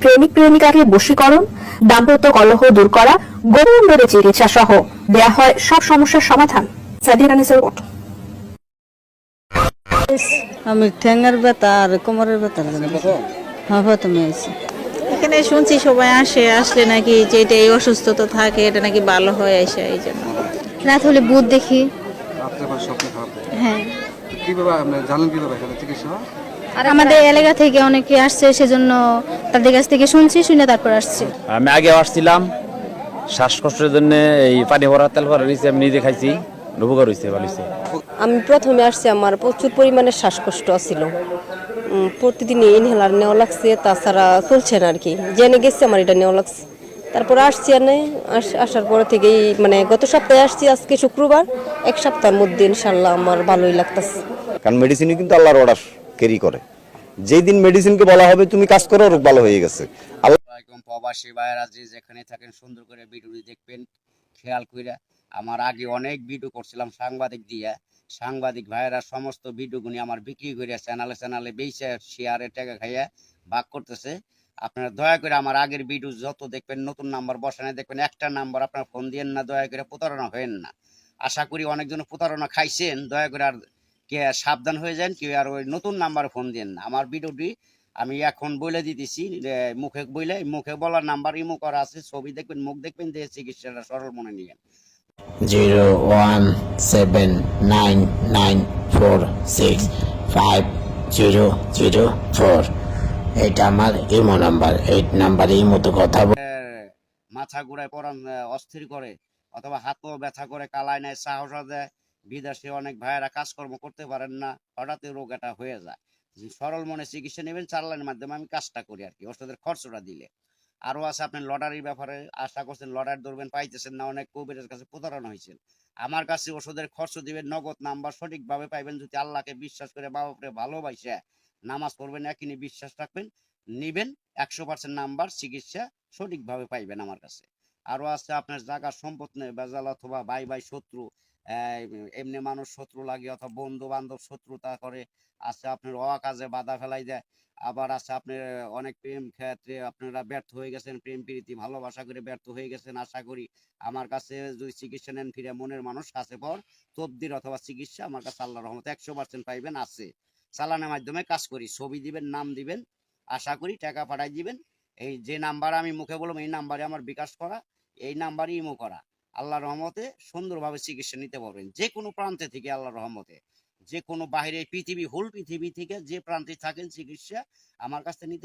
প্রেমে প্রেমিক প্রেমিকাকে বশীকরণ, দাম্পত্য কলহ দূর করা, গোপন রোগে চিকিৎসা সহ দেয়া হয় সব সমস্যার সমাধান। সাদিয়া রানিসের রিপোর্ট। আমি ঠ্যাঙ্গার ব্যথা আর কোমরের ব্যথা হ্যাঁ প্রথমে আছি। এখানে শুনছি সবাই আসলে নাকি যে এটা এই অসুস্থতা থাকে এটা নাকি ভালো হয়ে আসে, এই জন্য রাত হলে ভূত দেখি। রাত্রেবেলা স্বপ্ন খারাপ হয়। হ্যাঁ, কিভাবে আপনি জানেন কিভাবে এখানে চিকিৎসা হয়? আর আমাদের এলাকা থেকে অনেকে আসছে, সেজন্য তাদের কাছ থেকে শুনছি, শুনে তারপর আসছি। আমি আগে আসছিলাম শ্বাসকষ্টের জন্য, এই পানি ভরা তেল ভরা নিয়েছি, আমি নিজে খাইছি, উপকার হয়েছে, ভালো হয়েছে। আমি প্রথমে আসছি, আমার প্রচুর পরিমাণে শ্বাসকষ্ট ছিল, প্রতিদিন ইনহেলার নেওয়া লাগছে, তাছাড়া চলছে না আর কি, জেনে গেছি আমার এটা নেওয়া লাগছে। তারপর আসছি আসার পর থেকেই মানে গত সপ্তাহে আসছি, আজকে শুক্রবার, এক সপ্তাহের মধ্যে ইনশাল্লাহ আমার ভালোই লাগতেছে। কারণ মেডিসিনই কিন্তু আল্লাহর অর্ডার ক্যারি করে। যেই দিন মেডিসিনকে বলা হবে তুমি কাজ করো, রোগ ভালো হয়ে গেছে। প্রবাসী ভাইয়েরা যে যেখানে থাকেন সুন্দর করে ভিডিওটি দেখবেন খেয়াল করে। আমার আগে অনেক ভিডিও করছিলাম সাংবাদিক দিয়ে, সাংবাদিক ভাইয়েরা সমস্ত ভিডিওগুলি আমার বিক্রি করে চ্যানেলে বেচে শেয়ারে টাকা খাইয়া ভাগ করতেছে। আপনারা দয়া করে আমার আগের ভিডিও যত দেখবেন, নতুন নাম্বার বসানো দেখবেন, একটা নাম্বার আপনার ফোন দিয়েন না, দয়া করে প্রতারণা হবেন না। আশা করি অনেকজন প্রতারণা খাইছেন, দয়া করে আর কে সাবধান হয়ে যান, কেউ আর ওই নতুন নাম্বারে ফোন দেন না। আমার ভিডিওটি আমি এখন বলে দিতেছি, মুখে বলার নাম্বার ইমো করা আছে, ছবি দেখবেন, মুখ দেখবেন, দিয়ে চিকিৎসাটা সরল মনে নিয়েন। 01799465004 এটা আমার ইমো নাম্বার। এই নাম্বারে ইমোতে কথা মাথা ঘুরায় পরান অস্থির করে, অথবা হাতও ব্যথা করে, কালায় নেয়, সাহস দেয়, বিদেশে অনেক ভাইয়েরা কাজকর্ম করতে পারেন না, হঠাৎই রোগ এটা হয়ে যায়। সরল মনে চিকিৎসা নেবেন, চালানের মাধ্যমে আমি কাজটা করি আর কি, ওষুধের খরচটা দিলে। আরো আছে আপনি লটারির ব্যাপারে আশা করছেন, লটারি ধরবেন, পাইতেছেন না, অনেক কবিরের কাছে প্রতারণা হয়েছেন। আমার কাছে ওষুধের খরচ দিবেন, নগদ নাম্বার সঠিকভাবে পাইবেন, যদি আল্লাহকে বিশ্বাস করে, বাবাকে ভালোবাসে নামাজ পড়বেন, একই বিশ্বাস রাখবেন, নিবেন, 100% নাম্বার চিকিৎসা সঠিকভাবে পাইবেন আমার কাছে। আরো আছে আপনার জায়গা সম্পদ নেই বেজাল, অথবা ভাই শত্রু, এমনি মানুষ শত্রু লাগে, অথবা বন্ধু বান্ধব শত্রুতা করে, আছে আপনার অকাজে বাধা ফেলাই দেয়। আবার আছে আপনার অনেক প্রেম ক্ষেত্রে আপনারা ব্যর্থ হয়ে গেছেন, প্রেম প্রীতি ভালোবাসা করে ব্যর্থ হয়ে গেছেন। আশা করি আমার কাছে যদি চিকিৎসা নেন, ফিরে মনের মানুষ কাছে পর তবদির অথবা চিকিৎসা আমার কাছে আল্লাহর রহমতে 100% পাইবেন। আছে চালানের মাধ্যমে কাজ করি, ছবি দিবেন, নাম দিবেন, আশা করি টাকা পাঠাই দিবেন। এই যে নাম্বার আমি মুখে বললাম, এই নাম্বারে আমার বিকাশ করা, এই নাম্বারই ইমো করা। আল্লাহর রহমতে সুন্দরভাবে চিকিৎসা নিতে পারবেন যে কোনো প্রান্তে থেকে। আল্লাহর রহমতে যে কোনো বাইরে পৃথিবী, হোল পৃথিবী থেকে যে প্রান্তে থাকেন, চিকিৎসা আমার কাছে নিতে